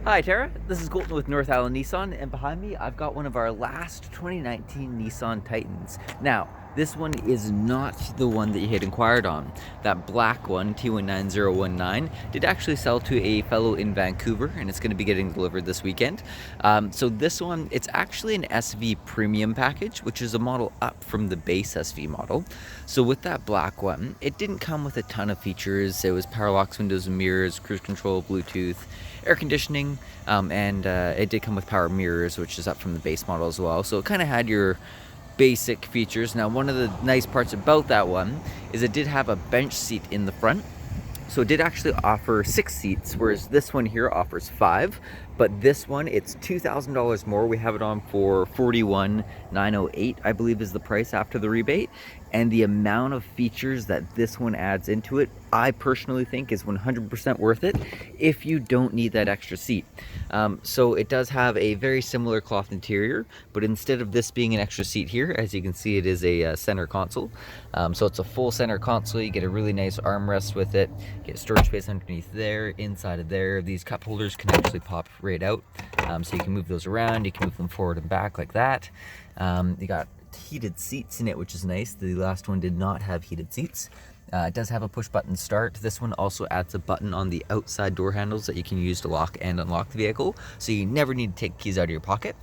Hi Tara, this is Colton with North Island Nissan, and behind me I've got one of our last 2019 Nissan Titans. Now, this one is not the one that you had inquired on. That black one, T19019, did actually sell to a fellow in Vancouver, and it's going to be getting delivered this weekend. So this one, it's actually an SV Premium package, which is a model up from the base SV model. So with that black one, it didn't come with a ton of features. It was power locks, windows and mirrors, cruise control, Bluetooth, air conditioning, and it did come with power mirrors, which is up from the base model as well. So it kind of had your basic features. Now, one of the nice parts about that one is it did have a bench seat in the front. So it did actually offer 6 seats, whereas this one here offers 5. But this one, it's $2,000 more. We have it on for $41,908, I believe is the price after the rebate. And the amount of features that this one adds into it, I personally think is 100% worth it if you don't need that extra seat. So it does have a very similar cloth interior, but instead of this being an extra seat here, as you can see, it is a center console. So it's a full center console. You get a really nice armrest with it. Get storage space underneath there, inside of there. These cup holders can actually pop right out. So you can move those around. You can move them forward and back like that. You got heated seats in it, which is nice. The last one did not have heated seats. It does have a push button start. This one also adds a button on the outside door handles that you can use to lock and unlock the vehicle, so you never need to take keys out of your pocket.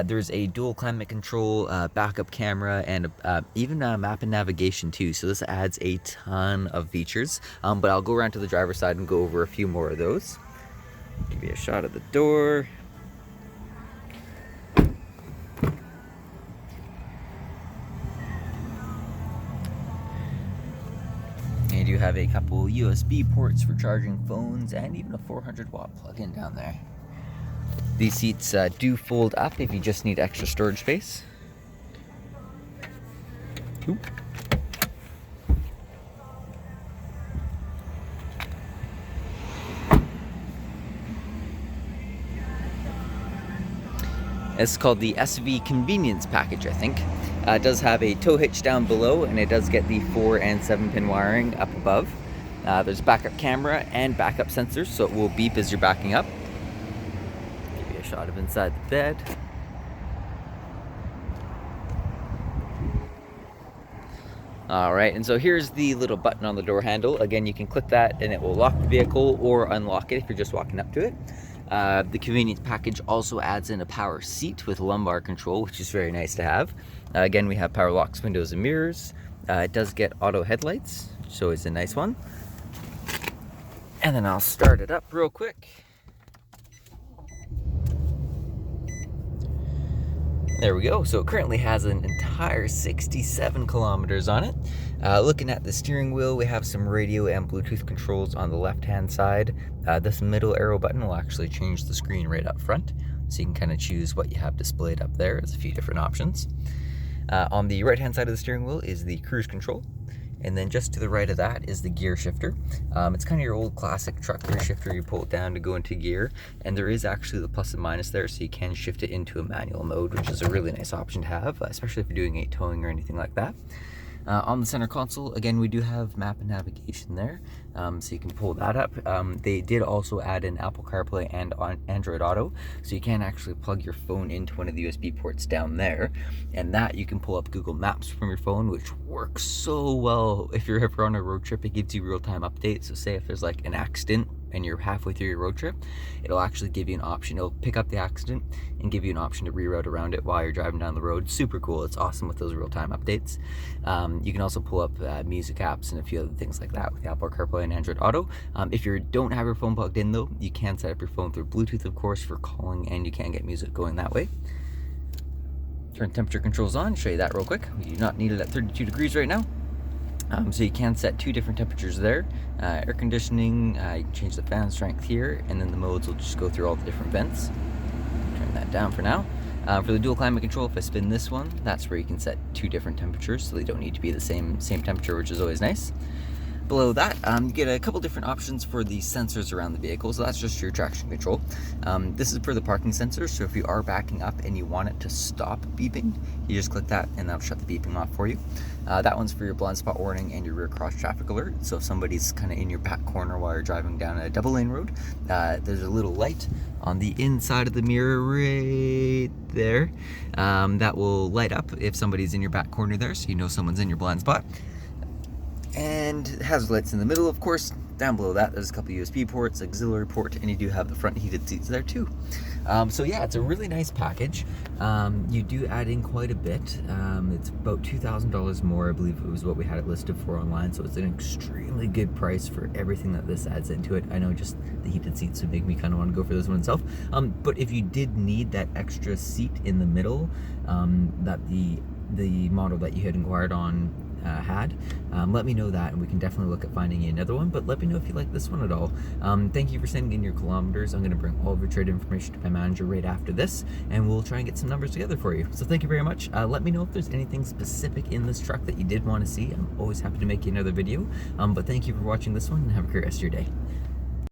There's a dual climate control, backup camera, and even map and navigation too, so this adds a ton of features. But I'll go around to the driver's side and go over a few more of those. Give you a shot of the door. And you have a couple USB ports for charging phones and even a 400-watt plug-in down there. These seats do fold up if you just need extra storage space. Oop. It's called the SV Convenience Package, I think. It does have a tow hitch down below, and it does get the 4 and 7-pin wiring up above. There's backup camera and backup sensors, so it will beep as you're backing up. Give you a shot of inside the bed. Alright, and so here's the little button on the door handle. Again, you can click that and it will lock the vehicle or unlock it if you're just walking up to it. The convenience package also adds in a power seat with lumbar control, which is very nice to have. Again, we have power locks, windows, and mirrors. It does get auto headlights, so it's a nice one. And then I'll start it up real quick. There we go. So it currently has an entire 67 kilometers on it. Looking at the steering wheel, we have some radio and Bluetooth controls on the left-hand side. This middle arrow button will actually change the screen right up front, so you can kind of choose what you have displayed up there. There's a few different options. On the right-hand side of the steering wheel is the cruise control. And then just to the right of that is the gear shifter. It's kind of your old classic truck gear shifter. You pull it down to go into gear, and there is actually the plus and minus there, so you can shift it into a manual mode, which is a really nice option to have, especially if you're doing a towing or anything like that. On the center console, again, we do have map and navigation there, so you can pull that up. They did also add in Apple CarPlay and on Android Auto, so you can actually plug your phone into one of the USB ports down there, and that you can pull up Google Maps from your phone, which works so well if you're ever on a road trip. It gives you real-time updates. So say if there's like an accident and you're halfway through your road trip, it'll actually give you an option. It'll pick up the accident and give you an option to reroute around it while you're driving down the road. Super cool. It's awesome with those real-time updates. You can also pull up music apps and a few other things like that with Apple CarPlay and Android Auto. If you don't have your phone plugged in though, you can set up your phone through Bluetooth, of course, for calling, and you can get music going that way. Turn temperature controls on, show you that real quick. We do not need it at 32 degrees right now. So you can set 2 different temperatures there. Air conditioning, you can change the fan strength here, and then the modes will just go through all the different vents. Turn that down for now. For the dual climate control, if I spin this one, that's where you can set 2 different temperatures, so they don't need to be the same temperature, which is always nice. below that, you get a couple different options for the sensors around the vehicle. So that's just your traction control. This is for the parking sensor. So if you are backing up and you want it to stop beeping, you just click that and that'll shut the beeping off for you. That one's for your blind spot warning and your rear cross traffic alert. So if somebody's kind of in your back corner while you're driving down a double lane road, there's a little light on the inside of the mirror right there that will light up if somebody's in your back corner there, so you know someone's in your blind spot. And it has lights in the middle, of course. Down below that, there's a couple USB ports, auxiliary port, and you do have the front heated seats there too. So yeah, it's a really nice package. You do add in quite a bit. It's about $2,000 more, I believe it was what we had it listed for online. So it's an extremely good price for everything that this adds into it. I know just the heated seats would make me kind of want to go for this one itself. But if you did need that extra seat in the middle, that the model that you had inquired on had, let me know that and we can definitely look at finding you another one. But let me know if you like this one at all. Thank you for sending in your kilometers. I'm going to bring all of your trade information to my manager right after this, and we'll try and get some numbers together for you. So thank you very much. Let me know if there's anything specific in this truck that you did want to see. I'm always happy to make you another video. But thank you for watching this one, and have a great rest of your day.